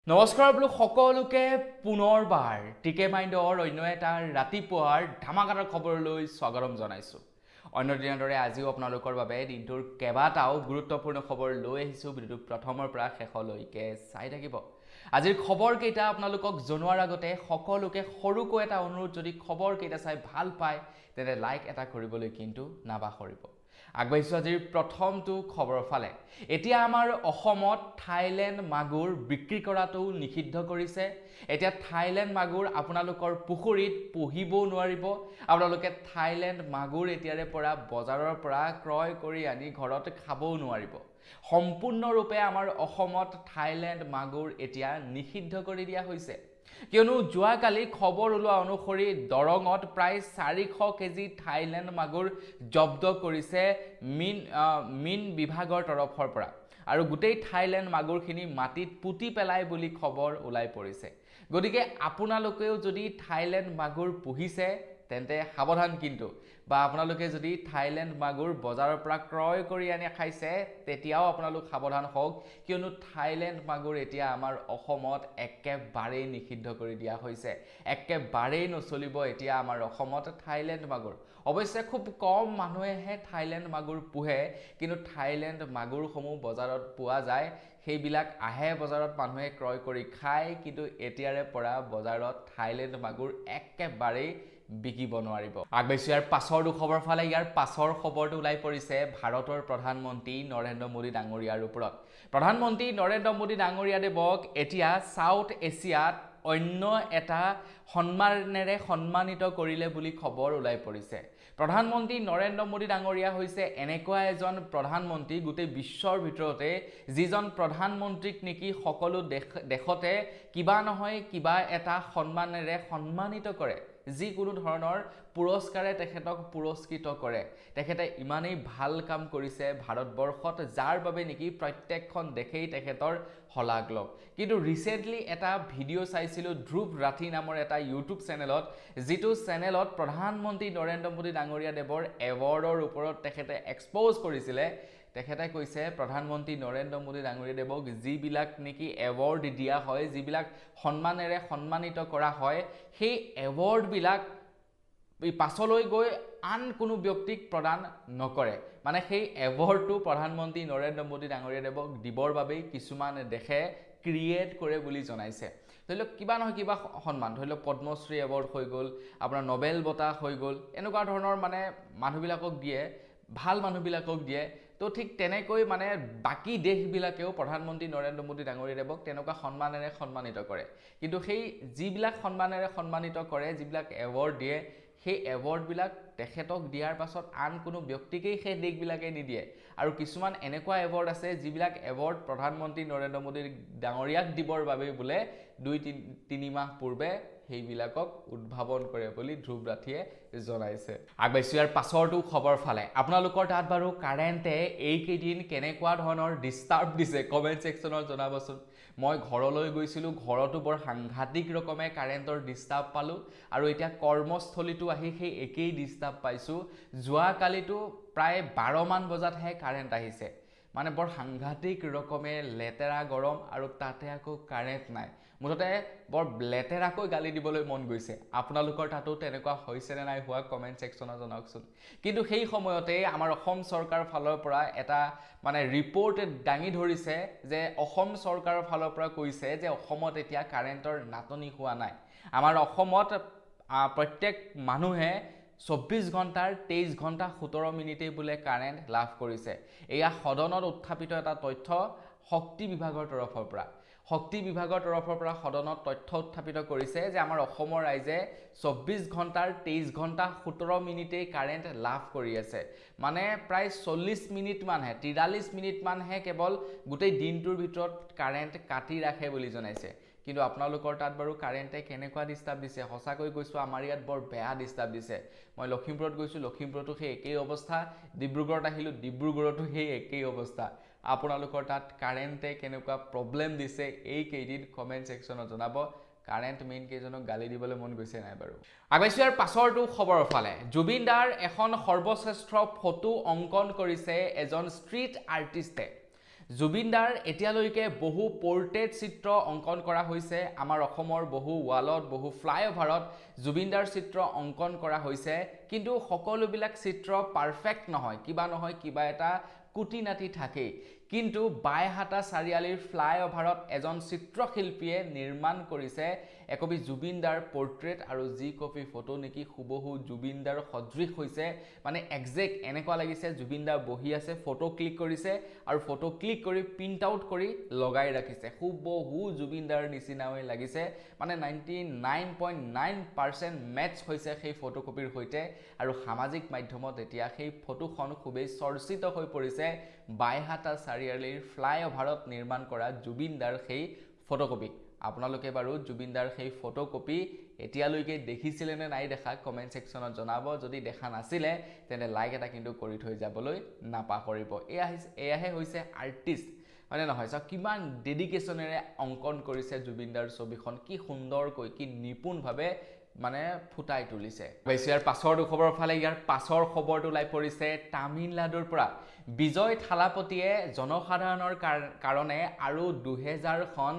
নমস্কাৰ বোলো সকলোকে পুনৰবাৰ টিকে মাইণ্ডৰ অন্য এটা ৰাতিপুৱাৰ ধামাকাদাৰ খবৰলৈ স্বাগতম জনাইছোঁ। অন্য দিনৰ দৰে আজিও আপোনালোকৰ বাবে দিনটোৰ কেইবাটাও গুৰুত্বপূৰ্ণ খবৰ লৈ আহিছোঁ। ভিডিঅ'টো প্ৰথমৰ পৰা শেষলৈকে চাই থাকিব। আজিৰ খবৰকেইটা আপোনালোকক জনোৱাৰ আগতে সকলোকে সৰুকৈ এটা অনুৰোধ, যদি খবৰকেইটা চাই ভাল পায় তেন্তে লাইক এটা কৰিবলৈ কিন্তু নাপাহৰিব। আগবাঢ়িছোঁ আজিৰ প্ৰথমটো খবৰৰ ফালে। এতিয়া আমাৰ অসমত থাইলেণ্ড মাগুৰ বিক্ৰী কৰাটো নিষিদ্ধ কৰিছে। এতিয়া থাইলেণ্ড মাগুৰ আপোনালোকৰ পুখুৰীত পুহিবও নোৱাৰিব। আপোনালোকে থাইলেণ্ড মাগুৰ এতিয়াৰে পৰা বজাৰৰ পৰা ক্ৰয় কৰি আনি ঘৰত খাবও নোৱাৰিব। সম্পূৰ্ণৰূপে আমাৰ অসমত থাইলেণ্ড মাগুৰ এতিয়া নিষিদ্ধ কৰি দিয়া হৈছে। কিয়নো যোৱাকালি খবৰ ওলোৱা অনুসৰি দৰঙত প্ৰায় 400 কেজি থাইলেণ্ড মাগুৰ জব্দ কৰিছে মীন বিভাগৰ তৰফৰ পৰা, আৰু গোটেই থাইলেণ্ড মাগুৰখিনি মাটিত পুতি পেলাই বুলি খবৰ ওলাই পৰিছে। গতিকে আপোনালোকেও যদি থাইলেণ্ড মাগুৰ পুহিছে তেন্তে সাৱধান কিন্তু, বা আপোনালোকে যদি থাইলেণ্ড মাগুৰ বজাৰৰ পৰা ক্ৰয় কৰি আনি খাইছে তেতিয়াও আপোনালোক সাৱধান হওক, কিয়নো থাইলেণ্ড মাগুৰ এতিয়া আমাৰ অসমত একেবাৰেই নিষিদ্ধ কৰি দিয়া হৈছে। একেবাৰেই নচলিব এতিয়া আমাৰ অসমত থাইলেণ্ড মাগুৰ। অৱশ্যে খুব কম মানুহেহে থাইলেণ্ড মাগুৰ পোহে, কিন্তু থাইলেণ্ড মাগুৰসমূহ বজাৰত পোৱা যায়। সেইবিলাক আহে বজাৰত, মানুহে ক্ৰয় কৰি খায়, কিন্তু এতিয়াৰে পৰা বজাৰত থাইলেণ্ড মাগুৰ একেবাৰেই বিকিব নোৱাৰিব। আগবাঢ়িছোঁ ইয়াৰ পাছৰ খবৰ ফালে। ইয়াৰ পাছৰ খবৰটো ওলাই পৰিছে ভাৰতৰ প্ৰধানমন্ত্ৰী নৰেন্দ্ৰ মোদী ডাঙৰীয়াৰ ওপৰত। প্ৰধানমন্ত্ৰী নৰেন্দ্ৰ মোদী ডাঙৰীয়া দেৱক এতিয়া সাউথ এছিয়াত অন্য এটা সন্মানেৰে সন্মানিত কৰিলে বুলি খবৰ ওলাই পৰিছে। প্ৰধানমন্ত্ৰী নৰেন্দ্ৰ মোদী ডাঙৰীয়া হৈছে এনেকুৱা এজন প্ৰধানমন্ত্ৰী গোটেই বিশ্বৰ ভিতৰতে যিজন প্ৰধানমন্ত্ৰীক নেকি সকলো দেশতে কিবা নহয় কিবা এটা সন্মানেৰে সন্মানিত কৰে, যিকোনো ধৰণৰ পুৰস্কাৰে তেখেতক পুৰস্কৃত কৰে। তেখেতে ইমানেই ভাল কাম কৰিছে ভাৰতবৰ্ষত, যাৰ বাবে নেকি প্ৰত্যেকখন দেশেই তেখেতৰ শলাগ লওক। কিন্তু ৰিচেণ্টলি এটা ভিডিঅ' চাইছিলোঁ ধ্ৰুৱ ৰাঠি নামৰ এটা ইউটিউব চেনেলত, যিটো চেনেলত প্ৰধানমন্ত্ৰী নৰেন্দ্ৰ মোদী ডাঙৰীয়া দেৱৰ এৱাৰ্ডৰ ওপৰত তেখেতে এক্সপ'জ কৰিছিলে। তেখেতে কৈছে প্ৰধানমন্ত্ৰী নৰেন্দ্ৰ মোদী ডাঙৰীয়া দেৱক যিবিলাক নেকি এৱাৰ্ড দিয়া হয়, যিবিলাক সন্মানেৰে সন্মানিত কৰা হয়, সেই এৱাৰ্ডবিলাক পাছলৈ গৈ আন কোনো ব্যক্তিক প্ৰদান নকৰে। মানে সেই এৱাৰ্ডটো প্ৰধানমন্ত্ৰী নৰেন্দ্ৰ মোদী ডাঙৰীয়া দেৱক দিবৰ বাবেই কিছুমান দেশে ক্ৰিয়েট কৰে বুলি জনাইছে। ধৰি লওক কিবা নহয় কিবা সন্মান, ধৰি লওক পদ্মশ্ৰী এৱাৰ্ড হৈ গ'ল, আপোনাৰ নবেল বঁটা হৈ গ'ল, এনেকুৱা ধৰণৰ মানে মানুহবিলাকক দিয়ে, ভাল মানুহবিলাকক দিয়ে। তো ঠিক তেনেকৈ মানে বাকী দেশবিলাকেও প্ৰধানমন্ত্ৰী নৰেন্দ্ৰ মোদী ডাঙৰীয়া দেৱক তেনেকুৱা সন্মানেৰে সন্মানিত কৰে। কিন্তু সেই যিবিলাক সন্মানেৰে সন্মানিত কৰে, যিবিলাক এৱাৰ্ড দিয়ে, সেই এৱাৰ্ডবিলাক তেখেতক দিয়াৰ পাছত আন কোনো ব্যক্তিকেই সেই দেশবিলাকে নিদিয়ে। আৰু কিছুমান এনেকুৱা এৱাৰ্ড আছে যিবিলাক এৱাৰ্ড প্ৰধানমন্ত্ৰী নৰেন্দ্ৰ মোদী ডাঙৰীয়াক দিবৰ বাবে বোলে 2-3 মাহ পূৰ্বে সেইবিলাকক উদ্ভাৱন কৰে বুলি ধ্ৰুৱ ৰাঠিয়ে জনাইছে। আগবাঢ়িছোঁ ইয়াৰ পাছৰটো খবৰ ফালে। আপোনালোকৰ তাত বাৰু কাৰেণ্টে এইকেইদিন কেনেকুৱা ধৰণৰ ডিষ্টাৰ্ব দিছে কমেণ্ট ছেকশ্যনত জনাবচোন। মই ঘৰলৈ গৈছিলোঁ, ঘৰতো বৰ সাংঘাতিক ৰকমে কাৰেণ্টৰ ডিষ্টাৰ্ব পালোঁ, আৰু এতিয়া কৰ্মস্থলীতো আহি সেই একেই ডিষ্টাৰ্ব পাইছোঁ। যোৱাকালিতো প্ৰায় 12 মান বজাতহে কাৰেণ্ট আহিছে। মানে বৰ সাংঘাতিক ৰকমে লেতেৰা গৰম, আৰু তাতে আকৌ কাৰেণ্ট নাই। মুঠতে বৰ লেতেৰাকৈ গালি দিবলৈ মন গৈছে। আপোনালোকৰ তাতো তেনেকুৱা হৈছেনে নাই হোৱা কমেণ্ট ছেকশ্যনত জনাওকচোন। কিন্তু সেই সময়তে আমাৰ অসম চৰকাৰৰ ফালৰ পৰা এটা মানে ৰিপৰ্ট দাঙি ধৰিছে যে অসম চৰকাৰৰ ফালৰ পৰা কৈছে যে অসমত এতিয়া কাৰেণ্টৰ নাটনি হোৱা নাই। আমাৰ অসমত প্ৰত্যেক মানুহে 24 ঘণ্টাৰ 23 ঘণ্টা 17 মিনিটেই বোলে কাৰেণ্ট লাভ কৰিছে। এয়া সদনত উত্থাপিত এটা তথ্য শক্তি বিভাগৰ তৰফৰ পৰা। শক্তি বিভাগৰ তৰফৰ পৰা সদনত তথ্য উত্থাপিত কৰিছে যে আমাৰ অসমৰ ৰাইজে 24 ঘণ্টাৰ 23 ঘণ্টা 17 মিনিটেই কাৰেণ্ট লাভ কৰি আছে। মানে প্ৰায় 40 মিনিটমানহে, 43 মিনিটমানহে কেৱল গোটেই দিনটোৰ ভিতৰত কাৰেণ্ট কাটি ৰাখে বুলি জনাইছে। কিন্তু আপোনালোকৰ তাত বাৰু কাৰেণ্টে কেনেকুৱা ডিষ্টাৰ্ব দিছে? সঁচাকৈ কৈছোঁ আমাৰ ইয়াত বৰ বেয়া ডিষ্টাৰ্ব দিছে। মই লখিমপুৰত গৈছোঁ, লখিমপুৰতো সেই একেই অৱস্থা। ডিব্ৰুগড়ত আহিলোঁ, ডিব্ৰুগড়তো সেই একেই অৱস্থা। আপোনালোকৰ তাত কাৰেণ্টে কেনেকুৱা প্ৰব্লেম দিছে এইকেইদিন কমেণ্ট ছেকশ্যনত জনাব। কাৰেণ্ট মেইন কেইজনক গালি দিবলৈ মন গৈছে নাই বাৰু? আগবাঢ়িছোঁ ইয়াৰ পাছৰটো খবৰৰ ফালে। জুবিন দাৰ এখন সৰ্বশ্ৰেষ্ঠ ফটো অংকন কৰিছে এজন ষ্ট্ৰীট আৰ্টিষ্টে। জুবিন দাৰ এতিয়ালৈকে বহু পোৰ্ট্ৰেট চিত্ৰ অংকন কৰা হৈছে আমাৰ অসমৰ বহু ৱালত বহু ফ্লাইঅভাৰত জুবিন দাৰ চিত্ৰ অংকন কৰা হৈছে কিন্তু সকলোবিলাক চিত্ৰ পাৰফেক্ট নহয় কিবা এটা কুটি নাটি থাকে কিন্তু বাইহাটা চাৰিআলিৰ ফ্লাইঅভাৰত এজন চিত্ৰশিল্পীয়ে নিৰ্মাণ কৰিছে একপি জুবিন দাৰ পোৰ্ট্ৰেট আৰু যি কপি ফটো নেকি হুবহু জুবিন দাৰ সদৃশ হৈছে মানে একজেক্ট এনেকুৱা লাগিছে জুবিন দা বহি আছে ফটো ক্লিক কৰিছে আৰু ফটো ক্লিক কৰি প্ৰিন্ট আউট কৰি লগাই ৰাখিছে হুবহু জুবিন দাৰ নিচিনাই লাগিছে মানে 99.9% মেটচ হৈছে সেই ফটোকপিৰ সৈতে আৰু সামাজিক মাধ্যমত এতিয়া সেই ফটোখন খুবেই চৰ্চিত হৈ পৰিছে বাইহাটা চাৰিআলিৰ ফ্লাইঅভাৰত নিৰ্মাণ কৰা জুবিন দাৰ সেই ফটোকপি আপোনালোকে বাৰু জুবিন দাৰ সেই ফটোকপি এতিয়ালৈকে দেখিছিলে নে নাই দেখা কমেন্ট সেকশনত জনাব যদি দেখা নাছিলে তেনে লাইক এটা কিন্তু কৰি থৈ যাবলৈ নাপাহৰিব এয়াহে হৈছে আৰ্টিষ্ট মানে নহয় চাওক কিমান ডেডিকেশনেৰে অংকন কৰিছে জুবিন দাৰ ছবিখন কি সুন্দৰকৈ কি নিপুণভাৱে মানে ফুটাই তুলিছে ইয়াৰ পাছৰ খবৰৰ ফালে ইয়াৰ পাছৰ খবৰটো লাই পৰিছে তামিলনাডুৰ পৰা বিজয় থালাপতিয়ে জনসাধাৰণৰ কাৰণে আৰু 2000খন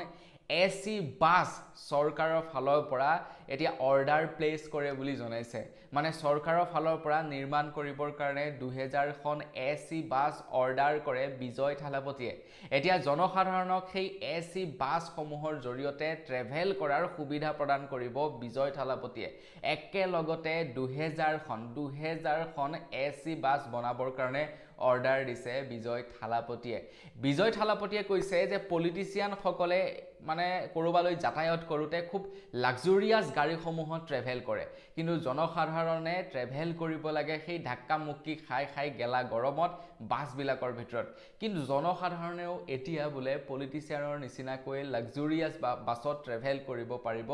এসি বাস চৰকাৰৰ ফালৰ পৰা এতিয়া অৰ্ডাৰ প্লেস কৰে বুলি জনাইছে মানে চৰকাৰৰ ফালৰ পৰা নিৰ্মাণ কৰিবৰ কাৰণে 2000খন এসি বাস অৰ্ডাৰ কৰে বিজয় থালাপতিয়ে এতিয়া জনসাধাৰণক সেই এসি বাস সমূহৰ জৰিয়তে ট্ৰেভেল কৰাৰ সুবিধা প্ৰদান কৰিব বিজয় থালাপতিয়ে একেলগতে 2000খন এসি বাস বনাবৰ কাৰণে অৰ্ডাৰ দিছে বিজয় থালাপতিয়ে কৈছে যে পলিটিচিয়ান সকলে মানে কৰবালৈ যাতায়াত কৰোতে খুব লাক্সাৰিয়াস গাড়ীসমূহত ট্ৰেভেল কৰে কিন্তু জনসাধাৰণে ট্ৰেভেল কৰিব লাগে সেই ধাক্কা মুক্কি খাই গেলা গৰমত বাস বিলাকৰ ভিতৰত কিন্তু জনসাধাৰণেও এতিয়া বোলে পলিটিচিয়ানৰ নিচিনাকৈ লাক্সাৰিয়াস বাসত ট্ৰেভেল কৰিব পাৰিব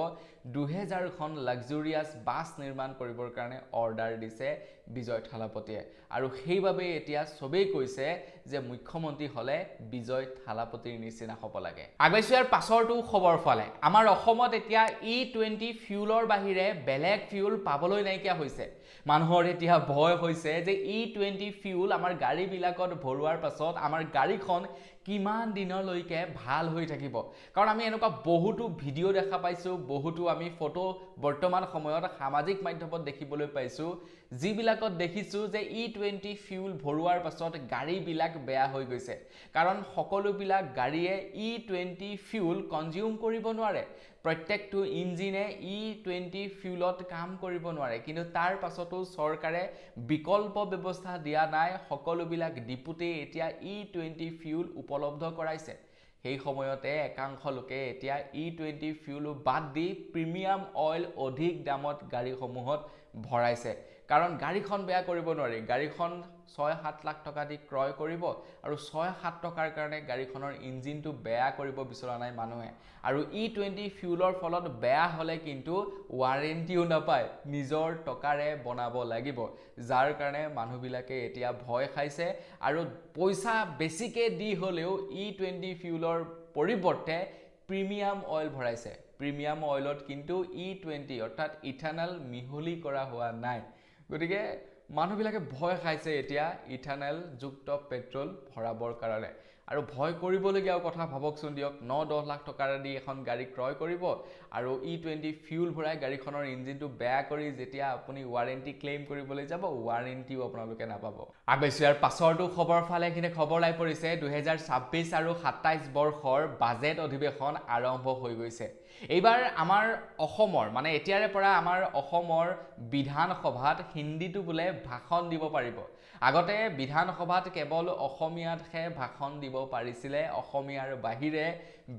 2000খন লাক্সাৰিয়াস বাস নিৰ্মাণ কৰিবৰ কাৰণে অৰ্ডাৰ দিছে বিজয় থালাপতিয়ে আৰু সেইভাবে এতিয়া সবেই কৈছে যে মুখ্যমন্ত্ৰী হলে বিজয় থালাপতিৰ নিচিনা হ'ব লাগে আগৈছৰ পাছৰটো খবৰ ফালে আমাৰ অসমত এতিয়া E20 ফিউলৰ বাহিৰে বেলেগ ফিউল পাবলৈ নাইকিয়া হৈছে মানুহৰ এতিয়া ভয় হৈছে যে E20 ফিউল আমাৰ গাড়ী বিলাকত ভৰোৱাৰ পাছত আমাৰ গাড়ীখন কিমান দিনলৈকে ভাল হৈ থাকিব কাৰণ আমি এনেকুৱা বহুতো ভিডিও দেখা পাইছো বহুতো আমি ফটো বৰ্তমান সময়ত সামাজিক মাধ্যমত দেখিবলৈ পাইছো যিবিলাকত দেখিছো যে E20 ফিউল ভৰোৱাৰ পাছত গাড়ী বিলাক বেয়া হৈ গৈছে কাৰণ সকলো বিলাক গাড়ীয়ে E20 ফিউল কনজিউম কৰিব নোৱাৰে প্ৰত্যেকটো ইঞ্জিনে E20 ফিউলত কাম কৰিব নোৱাৰে কিন্তু তাৰ পাছতো চৰকাৰে বিকল্প ব্যৱস্থা দিয়া নাই সকলো বিলাক ডিপুতে এতিয়া E20 ফিউল উপলব্ধ কৰাইছে সেই সময়তে একাংশ লোকে এতিয়া E20 ফিউল বাদ দি প্ৰিমিয়াম অইল অধিক দামত গাড়ীসমূহত ভৰাইছে কাৰণ গাড়ীখন বেয়া কৰিব নোৱাৰি গাড়ীখন 6-7 লাখ টকা দি ক্ৰয় কৰিব আৰু 6-7 টকাৰ কাৰণে গাড়ীখনৰ ইঞ্জিনটো বেয়া কৰিব বিচৰা নাই মানুহে আৰু E20 ফিউলৰ ফলত বেয়া হলে কিন্তু ওয়াৰেন্টিও নাপায় নিজৰ টকাৰে বনাব লাগিব যাৰ কাৰণে মানুহবিলাকে এতিয়া ভয় খাইছে আৰু পইচা বেছিকে দি হলেও E20 ফিউলৰ পৰিৱৰ্তে প্ৰিমিয়াম অইল ভৰাইছে প্ৰিমিয়াম অইলত কিন্তু E20 অৰ্থাৎ ইথানল মিহলি কৰা হোৱা নাই গতিকে মানুহবিলাকে ভয় খাইছে এতিয়া ইথানল যুক্ত পেট্ৰল ভৰাবৰ কাৰণে আৰু ভয় কৰিবলগীয়া কথা ভাবকচোন দিয়ক 9-10 লাখ টকা দি এখন গাড়ী ক্ৰয় কৰিব আৰু E20 ফিউল ভৰাই গাড়ীখনৰ ইঞ্জিনটো বেয়া কৰি যেতিয়া আপুনি ওয়াৰেন্টি ক্লেইম কৰিবলৈ যাব ওয়াৰেন্টিও আপোনালোকে নাপাব আগৈছৰ পাছৰটো খবৰ ফালে কিনে খবৰ লাই পৰিছে 2026 আৰু 27 বৰ্ষৰ বাজেট অধিৱেশন আৰম্ভ হৈ গৈছে এইবাৰ আমাৰ অসমৰ মানে এতিয়াৰে পৰা আমাৰ অসমৰ বিধানসভাত হিন্দীটো বোলে ভাষণ দিব পাৰিব আগতে বিধানসভাত কেৱল অসমীয়াতহে ভাষণ দিব পাৰিছিলে অসমীয়াৰ বাহিৰে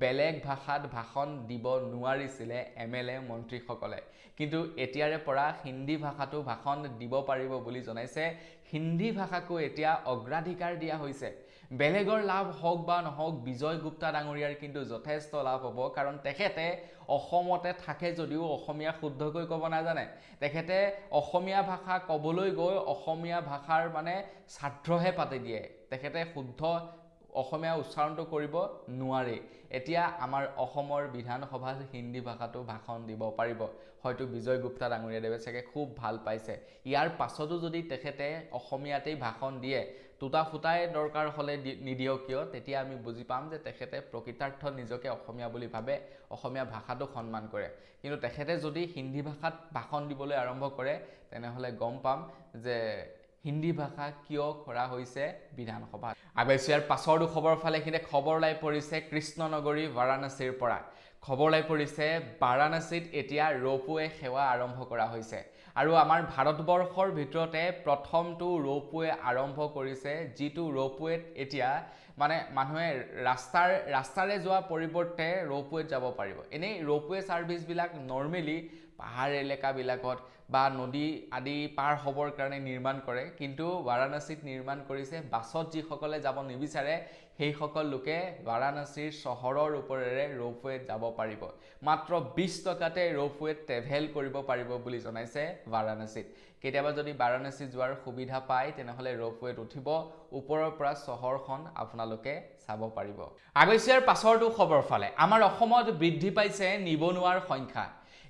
বেলেগ ভাষাত ভাষণ দিব নোৱাৰিছিলে এমএলএ মন্ত্ৰীসকলে কিন্তু এতিয়াৰে পৰা হিন্দী ভাষাটো ভাষণ দিব পাৰিব বুলি জনাইছে হিন্দী ভাষাকো এতিয়া অগ্ৰাধিকাৰ দিয়া হৈছে বেলেগৰ লাভ হওক বা নহওক বিজয় গুপ্তা ডাঙৰীয়াৰ কিন্তু যথেষ্ট লাভ হ'ব কাৰণ তেখেতে অসমতে থাকে যদিও অসমীয়া শুদ্ধকৈ ক'ব নাজানে তেখেতে অসমীয়া ভাষা ক'বলৈ গৈ অসমীয়া ভাষাৰ মানে ছাত্ৰহে পাতি দিয়ে তেখেতে শুদ্ধ অসমীয়া উচ্চাৰণটো কৰিব নোৱাৰে এতিয়া আমাৰ অসমৰ বিধানসভাত হিন্দী ভাষাটো ভাষণ দিব পাৰিব হয়তো বিজয় গুপ্তা ডাঙৰীয়াদেৱে চাগে খুব ভাল পাইছে ইয়াৰ পাছতো যদি তেখেতে অসমীয়াতেই ভাষণ দিয়ে টুটা ফুটাই দৰকাৰ হলে নিদিও কিয় তেতিয়া আমি বুজি পাম যে তেখেতে প্ৰকৃতাৰ্থ নিজকে অসমীয়া বুলি ভাবে অসমীয়া ভাষাটো সন্মান কৰে কিন্তু তেখেতে যদি হিন্দী ভাষাত ভাষণ দিবলৈ আৰম্ভ কৰে তেনেহলে গম পাম যে হিন্দী ভাষা কিয় কৰা হৈছে বিধানসভাত আগবাইছো ইয়াৰ পাছৰটো খবৰ ফালে কিন্তু খবৰ লাই পৰিছে কৃষ্ণনগৰী বাৰাণসীৰ পৰা খবৰ লাই পৰিছে বাৰাণসীত এতিয়া ৰোপৱে সেৱা আৰম্ভ কৰা হৈছে আৰু আমাৰ ভাৰতবৰ্ষৰ ভিতৰতে প্ৰথমটো ৰোপৱে আৰম্ভ কৰিছে যিটো ৰোপৱেত এতিয়া মানে মানুহে ৰাস্তাৰে যোৱা পৰিৱৰ্তে ৰোপৱেত যাব পাৰিব এনেই ৰোপৱে সাৰ্ভিস বিলাক নৰমেলি পাহাৰ এলেকা বিলাকত বা নদী আদি পাৰ হবৰ কাৰণে নিৰ্মাণ কৰে কিন্তু বাৰাণসীত নিৰ্মাণ কৰিছে বাছত যিসকলে যাব নিবিচাৰে সেই সকল লোকে বাৰাণসীৰ চহৰৰ ওপৰেৰে ৰোপৱেত যাব পাৰিব মাত্ৰ 20 টকাতে ৰোপৱেত ট্ৰেভেল কৰিব পাৰিব বুলি জনাইছে বাৰাণসীত কেতিয়াবা যদি বাৰাণসী যোৱাৰ সুবিধা পায় তেনেহলে ৰোপৱেত উঠিব ওপৰৰ পৰা চহৰখন আপোনালোকে চাব পাৰিব আগৈছিয়াৰ পাছৰটো খবৰ ফালে আমাৰ অসমত বৃদ্ধি পাইছে নিবনুৱাৰ সংখ্যা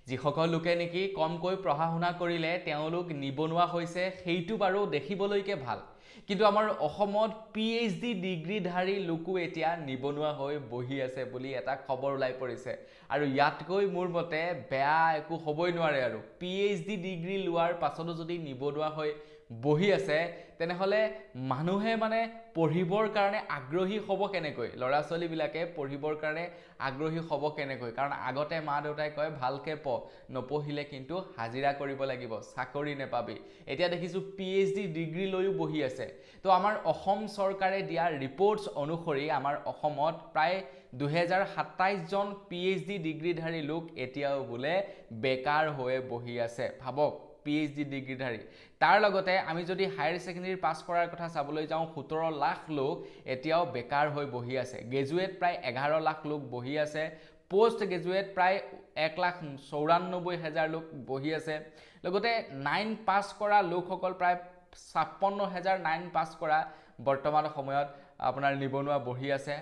যিসকল লোকে নেকি কমকৈ পঢ়া শুনা কৰিলে তেওঁলোক নিবনুৱা হৈছে সেইটো বাৰু দেখিবলৈকে ভাল কিন্তু আমাৰ অসমত PhD ডিগ্ৰীধাৰী লোকো এতিয়া নিবনুৱা হৈ বহি আছে বুলি এটা খবৰ ওলাই পৰিছে আৰু ইয়াতকৈ মোৰ মতে বেয়া একো হ'বই নোৱাৰে আৰু PhD ডিগ্ৰী লোৱাৰ পাছতো যদি নিবনুৱা হৈ বহি আছে তেনেহলে মানুহে মানে পঢ়িবৰ কাৰণে আগ্ৰহী হ'ব কেনেকৈ লৰা ছোৱালী বিলাকে পঢ়িবৰ কাৰণে আগ্ৰহী হ'ব কেনেকৈ কাৰণ আগতে মা দেউতাই কয় ভালকে নপঢ়িলে কিন্তু হাজিৰা কৰিব লাগিব চাকৰি নেপাবি এতিয়া দেখিছো PhD ডিগ্ৰী লৈও বহি আছে তো আমাৰ অসম চৰকাৰে দিয়া ৰিপৰ্টছ অনুসৰি আমাৰ অসমত প্ৰায় 2027 জন PhD ডিগ্ৰীধাৰী লোক এতিয়াও বোলে বেকাৰ হৈ বহি আছে ভাবক PhD ডিগ্ৰীধাৰী তাৰ লগতে আমি যদি হায়াৰ সেকেন্ডাৰী পাস কৰাৰ কথা চাবলৈ যাওঁ 17 লাখ লোক এতিয়াও বেকাৰ হৈ বহি আছে গ্ৰেজুৱেট প্ৰায় 11 লাখ লোক বহি আছে পোষ্ট গ্ৰেজুৱেট প্ৰায় 1,94,000 লোক বহি আছে লগতে 9 পাস কৰা লোকসকল প্ৰায় 56,000 9 পাস কৰা বৰ্তমান সময়ত আপোনাৰ নিবনুৱা বহি আছে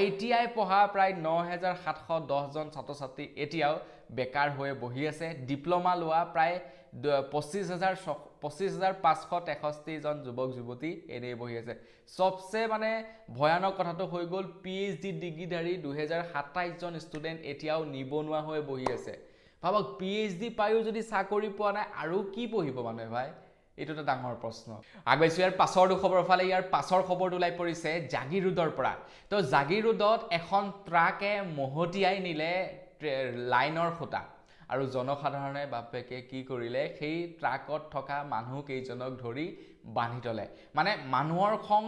ITI পঢ়া প্ৰায় 9,710 জন ছাত্ৰ ছাত্ৰী এতিয়াও বেকাৰ হৈ বহি আছে ডিপ্লোমা লোৱা প্ৰায় 25,563 জন যুৱক যুৱতী এনে বহি আছে সবচে মানে ভয়ানক কথাটো হৈ গল PhD ডিগ্ৰীধাৰী 2027 জন ষ্টুডেন্ট এতিয়াও নিবনুৱা হৈ বহি আছে ভাবক PhD পায়ো যদি চাকৰি পোৱা নাই আৰু কি পঢ়িব মানুহে ভাই এটো এটা ডাঙৰ প্ৰশ্ন আগবাইছো ইয়াৰ পাছৰটো খবৰ ফালে ইয়াৰ পাছৰ খবৰটো ওলাই পৰিছে জাগিৰোডৰ পৰা তো জাগিৰোডত এখন ট্ৰাকে মহতিয়াই নিলে লাইনৰ খুঁটা আৰু জনসাধাৰণে বাপেকে কি কৰিলে সেই ট্ৰাকত থকা মানুহ কেইজনক ধৰি বান্ধি তলে মানে মানুহৰ খং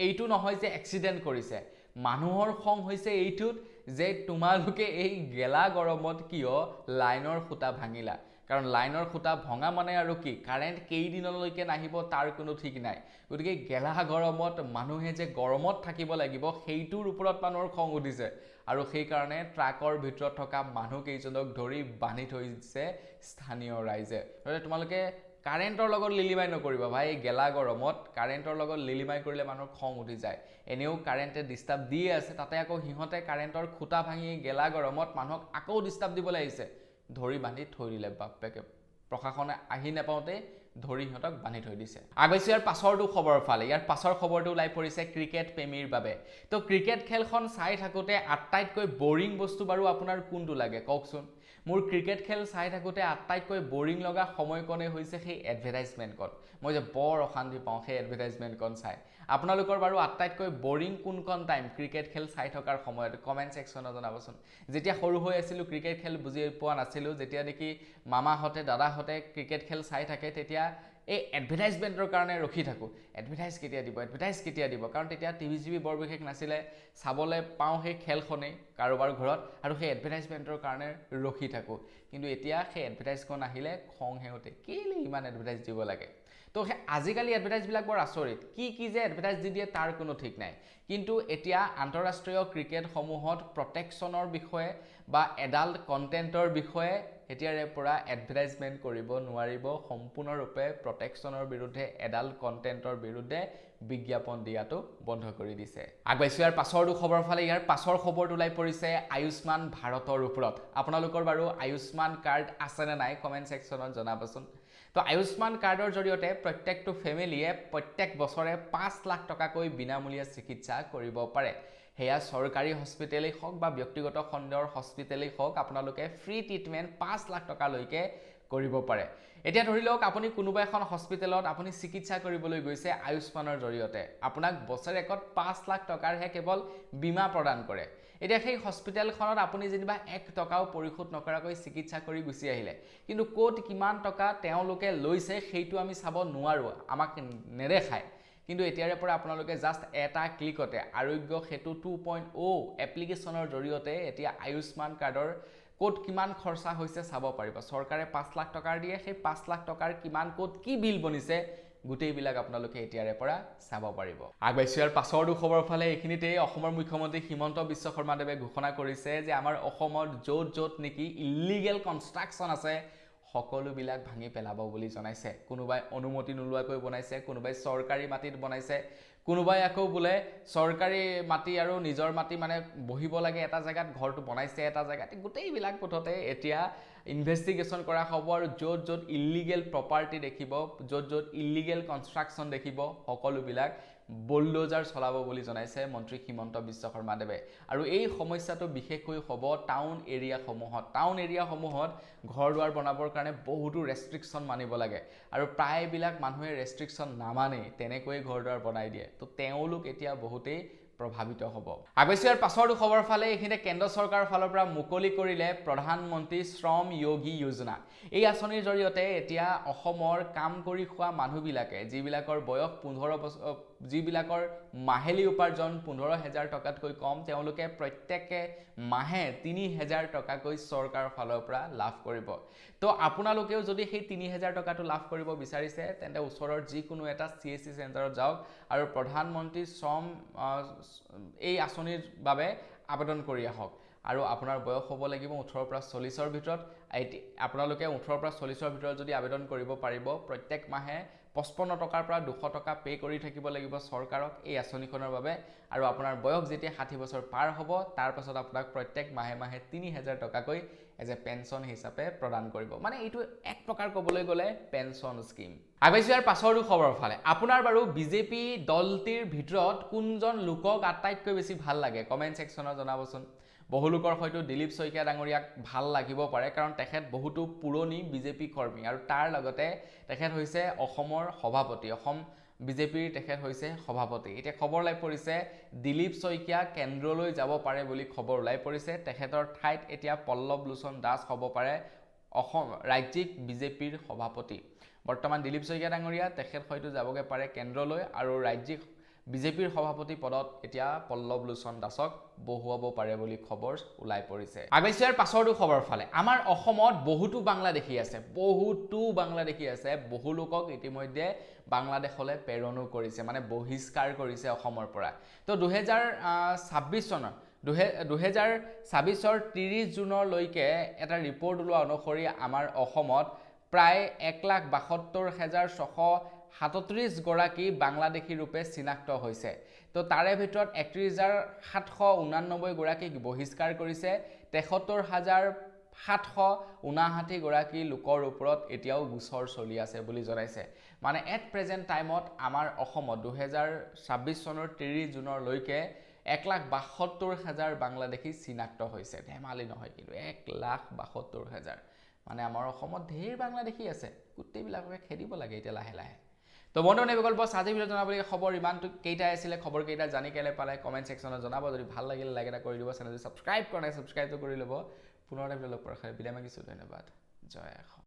এইটো নহয় যে এক্সিডেন্ট কৰিছে মানুহৰ খং হৈছে এইটোত যে তোমালোকে এই গেলা গৰমত কিয় লাইনৰ খুঁটা ভাঙিলা কাৰণ লাইনৰ খুঁটা ভঙা মানে আৰু কি কাৰেন্ট কেইদিনলৈকে নাহিব তাৰ কোনো ঠিক নাই গতিকে গেলা গৰমত মানুহে যে গৰমত থাকিব লাগিব সেইটোৰ ওপৰত মানুহৰ খং উঠিছে আৰু সেই কাৰণে ট্ৰাকৰ ভিতৰত থকা মানুহ কেইজনক ধৰি বান্ধি থৈছে স্থানীয় ৰাইজে তোমালোকে কাৰেন্টৰ লগত লিলিমাই নকৰিবা ভাই গেলা গৰমত কাৰেন্টৰ লগত লিলিমাই কৰিলে মানুহৰ খং উঠি যায় এনেও কাৰেন্টে ডিস্টাৰ্ব দিয়ে আছে তাতে আকৌ হিহতে কাৰেন্টৰ খুঁটা ভাঙি গেলা গৰমত মানুহক আকৌ ডিস্টাৰ্ব দিবলৈ আহিছে ধৰি বান্ধি থৈ দিলে বাপেকে প্ৰশাসনে আহি নাপাওঁতে ধৰি হিহঁতক বান্ধি থৈ দিছে আগৈছো ইয়াৰ পাছৰটো খবৰ ফালে ইয়াৰ পাছৰ খবৰটো ওলাই পৰিছে ক্ৰিকেট প্ৰেমীৰ বাবে তো ক্ৰিকেট খেলখন চাই থাকোতে আটাইতকৈ বোৰিং বস্তু বাৰু আপোনাৰ কোনটো লাগে কওকচোন মোৰ ক্ৰিকেট খেল চাই থাকোতে আটাইতকৈ বোৰিং লগা সময়কণে হৈছে সেই এডভাৰটাইজমেন্টখন মই যে বৰ অশান্তি পাওঁ সেই এডভাৰটাইজমেন্টখন চাই আপোনালোকৰ বাৰু আটাইতকৈ বোৰিং কোনখন টাইম ক্ৰিকেট খেল চাই থকাৰ সময়ত কমেন্ট সেকশনত জনাবচোন যেতিয়া সৰু হৈ আছিল ক্ৰিকেট খেল বুজি পোৱা নাছিল যেতিয়া দেখি মামাহতে দাদাহতে ক্ৰিকেট খেল চাই থাকে তেতিয়া এই এডভাৰটাইজমেন্টৰ কাৰণে ৰখি থাকো এডভাৰটাইজ কেতিয়া দিব কাৰণ তেতিয়া টিভি বৰ বিশেষ নাছিলে চাবলৈ পাওঁ সেই খেলখনে কাৰোবাৰ ঘৰত আৰু সেই এডভাৰটাইজমেন্টৰ কাৰণে ৰখি থাকো কিন্তু এতিয়া সেই এডভাৰটাইজখন আহিলে খং হেউতে কেলে ইমান এডভাৰটাইজ দিব লাগে তো আজিকালি এডভাৰটাইজবিলাক বৰ আচৰিত কি যে এডভাৰটাইজ দি দিয়ে তাৰ কোনো ঠিক নাই কিন্তু এতিয়া আন্তঃৰাষ্ট্ৰীয় ক্ৰিকেটসমূহত প্ৰটেকশ্যনৰ বিষয়ে বা এডাল্ট কণ্টেণ্টৰ বিষয়ে এতিয়াৰে পৰা এডভাৰটাইজমেণ্ট কৰিব নোৱাৰিব সম্পূৰ্ণৰূপে প্ৰটেকশ্যনৰ বিৰুদ্ধে এডাল্ট কণ্টেণ্টৰ বিৰুদ্ধে বিজ্ঞাপন দিয়াটো বন্ধ কৰি দিছে আগবাইছো ইয়াৰ পাছৰটো খবৰ ফালে ইয়াৰ পাছৰ খবৰটো ওলাই পৰিছে আয়ুষ্মান ভাৰতৰ ওপৰত আপোনালোকৰ বাৰু আয়ুষ্মান কাৰ্ড আছে নে নাই কমেণ্ট ছেকশ্যনত জনাবচোন তো আয়ুষ্মান কাৰ্ডৰ জৰিয়তে প্ৰত্যেকটো ফেমিলিয়ে প্ৰত্যেক বছৰে 5 লাখ টকাকৈ বিনামূলীয়া চিকিৎসা কৰিব পাৰে হেয়া চৰকাৰী হস্পিটেলেই হওক বা ব্যক্তিগত খণ্ডৰ হস্পিটেলেই হওক আপোনালোকে ফ্ৰী ট্ৰিটমেণ্ট 5 লাখ টকালৈকে কৰিব পাৰে এতিয়া ধৰি লওক আপুনি কোনোবা এখন হস্পিটেলত আপুনি চিকিৎসা কৰিবলৈ গৈছে আয়ুষ্মানৰ জৰিয়তে আপোনাক বছৰেকত 5 লাখ টকাৰহে কেৱল বীমা প্ৰদান কৰে এতিয়া সেই হস্পিটেলখনত আপুনি যেনিবা 1 টকাও পৰিশোধ নকৰাকৈ চিকিৎসা কৰি গুচি আহিলে কিন্তু ক'ত কিমান টকা তেওঁলোকে লৈছে সেইটো আমি চাব নোৱাৰো আমাক নেদেখায় কিন্তু এতিয়াৰে পৰা আপোনালোকে জাস্ট এটা ক্লিকতে আৰোগ্য সেতু 2.0 এপ্লিকেশ্যনৰ জৰিয়তে এতিয়া আয়ুষ্মান কাৰ্ডৰ ক'ত কিমান খৰচা হৈছে চাব পাৰিব চৰকাৰে 5 লাখ টকাৰ দিয়ে সেই 5 লাখ টকাৰ কিমান ক'ত কি বিল বনিছে গোটেইবিলাক আপোনালোকে এতিয়াৰে পৰা চাব পাৰিব আগবাইছো ইয়াৰ পাছৰটো খবৰ ফালে এইখিনিতে অসমৰ মুখ্যমন্ত্ৰী হিমন্ত বিশ্ব শৰ্মাদেৱে ঘোষণা কৰিছে যে আমাৰ অসমত য'ত নেকি ইলিগেল কনষ্ট্ৰাকশ্যন আছে সকলোবিলাক ভাঙি পেলাব বুলি জনাইছে কোনোবাই অনুমতি নোলোৱাকৈ বনাইছে কোনোবাই চৰকাৰী মাটিত বনাইছে কোনোবাই আকৌ বোলে চৰকাৰী মাটি আৰু নিজৰ মাটি মানে বহিব লাগে এটা জায়গাত ঘৰটো বনাইছে এটা জায়গাত গোটেইবিলাক পথতে এতিয়া ইনভেষ্টিগেশ্যন কৰা হ'ব আৰু য'ত ইলিগেল প্ৰপাৰ্টি দেখিব য'ত ইলিগেল কনষ্ট্ৰাকশ্যন দেখিব সকলোবিলাক বুলডোজাৰ চলাব বুলি জনাইছে মন্ত্ৰী হিমন্ত বিশ্ব শৰ্মাদেৱে আৰু এই সমস্যাটো বিশেষকৈ হ'ব টাউন এৰিয়াসমূহত ঘৰ দুৱাৰ বনাবৰ কাৰণে বহুতো ৰেষ্ট্ৰিকশ্যন মানিব লাগে আৰু প্ৰায়বিলাক মানুহে ৰেষ্ট্ৰিকশ্যন নামানে তেনেকৈ ঘৰ দুৱাৰ বনাই দিয়ে তো তেওঁলোক এতিয়া বহুতেই প্ৰভাৱিত হ'ব আগবাইছো ইয়াৰ পাছৰটো খবৰ ফালে এইখিনিতে কেন্দ্ৰ চৰকাৰৰ ফালৰ পৰা মুকলি কৰিলে প্ৰধানমন্ত্ৰী শ্ৰম যোগী যোজনা এই আঁচনিৰ জৰিয়তে এতিয়া অসমৰ কাম কৰি খোৱা মানুহবিলাকে যিবিলাকৰ বয়স 15 বছৰ যিবিলাকৰ মাহেলী উপাৰ্জন 15,000 টকাতকৈ কম তেওঁলোকে প্ৰত্যেকে মাহে 3,000 টকাকৈ চৰকাৰৰ ফালৰ পৰা লাভ কৰিব তো আপোনালোকেও যদি সেই 3,000 টকাটো লাভ কৰিব বিচাৰিছে তেন্তে ওচৰৰ যিকোনো এটা CSC চেণ্টাৰত যাওক আৰু প্ৰধানমন্ত্ৰী শ্ৰম এই আঁচনিৰ বাবে আবেদন কৰি আহক আৰু আপোনাৰ বয়স হ'ব লাগিব 18 পৰা 40ৰ ভিতৰত আপোনালোকে 18 পৰা 40ৰ ভিতৰত যদি আবেদন কৰিব পাৰিব প্ৰত্যেক মাহে 55 টকাৰ পৰা 200 টকা পে কৰি থাকিব লাগিব চৰকাৰক এই আঁচনিখনৰ বাবে আৰু আপোনাৰ বয়স যেতিয়া 60 বছৰ পাৰ হ'ব তাৰ পাছত আপোনাক প্ৰত্যেক মাহে 3,000 টকাকৈ এজ এ পেনশন হিচাপে প্ৰদান কৰিব মানে এইটো এক প্ৰকাৰ ক'বলৈ গ'লে পেনশন স্কিম আগবাইছো ইয়াৰ পাছৰটো খবৰ ফালে আপোনাৰ বাৰু বিজেপি দলটিৰ ভিতৰত কোনজন লোকক আটাইতকৈ বেছি ভাল লাগে কমেণ্ট ছেকশ্যনত জনাবচোন বহু লোকৰ হয়তো দিলীপ শইকীয়া ডাঙৰীয়াক ভাল লাগিব পাৰে কাৰণ তেখেত বহুতো পুৰণি বিজেপি কৰ্মী আৰু তাৰ লগতে তেখেত হৈছে অসমৰ সভাপতি অসম বিজেপিৰ তেখেত হৈছে সভাপতি এতিয়া খবৰ ওলাই পৰিছে দিলীপ শইকীয়া কেন্দ্ৰলৈ যাব পাৰে বুলি খবৰ ওলাই পৰিছে তেখেতৰ ঠাইত এতিয়া পল্লৱ লোচন দাস হ'ব পাৰে অসম ৰাজ্যিক বিজেপিৰ সভাপতি বৰ্তমান দিলীপ শইকীয়া ডাঙৰীয়া তেখেত হয়তো যাবগে পাৰে কেন্দ্ৰলৈ আৰু ৰাজ্যিক বিজেপিৰ সভাপতি পদত এতিয়া পল্লৱ লোচন দাসক বহুৱাব পাৰে বুলি খবৰ ওলাই পৰিছে আগবাইছো ইয়াৰ পাছৰটো খবৰ ফালে আমাৰ অসমত বহুতো বাংলাদেশী আছে বহু লোকক ইতিমধ্যে বাংলাদেশলৈ প্ৰেৰণো কৰিছে মানে বহিষ্কাৰ কৰিছে অসমৰ পৰা তো 2026 চনৰ 2026ৰ 30 জুনলৈকে এটা ৰিপৰ্ট ওলোৱা অনুসৰি আমাৰ অসমত প্ৰায় 1,72,637 গৰাকী বাংলাদেশী ৰূপে চিনাক্ত হৈছে তো তাৰে ভিতৰত 31,789 গৰাকীক বহিষ্কাৰ কৰিছে 73,759 গৰাকী লোকৰ ওপৰত এতিয়াও গোচৰ চলি আছে বুলি জনাইছে মানে এট প্ৰেজেন্ট টাইমত আমাৰ অসমত 2026 চনৰ 30 জুনলৈকে 1,72,000 বাংলাদেশী চিনাক্ত হৈছে ধেমালি নহয় কিন্তু 1,72,000 মানে আমাৰ অসমত ঢেৰ বাংলাদেশী আছে গোটেইবিলাককে খেদিব লাগে এতিয়া লাহে লাহে তো বন্ধু নেবিকল্প আজি ভিডিঅ' জনাবলৈ খবৰ ইমানটো কেইটা আছিলে খবৰ কেইটা জানি কেলে পালে কমেণ্ট ছেকশ্যনত জনাব যদি ভাল লাগিলে লাইক এটা কৰি দিব চেনেলটো ছাবস্ক্ৰাইব কৰা নাই ছাবস্ক্ৰাইবটো কৰি ল'ব পুনৰ এটা ভিডিঅ' লগ পোৱাৰ বিদায় মাগিছোঁ ধন্যবাদ জয় অসম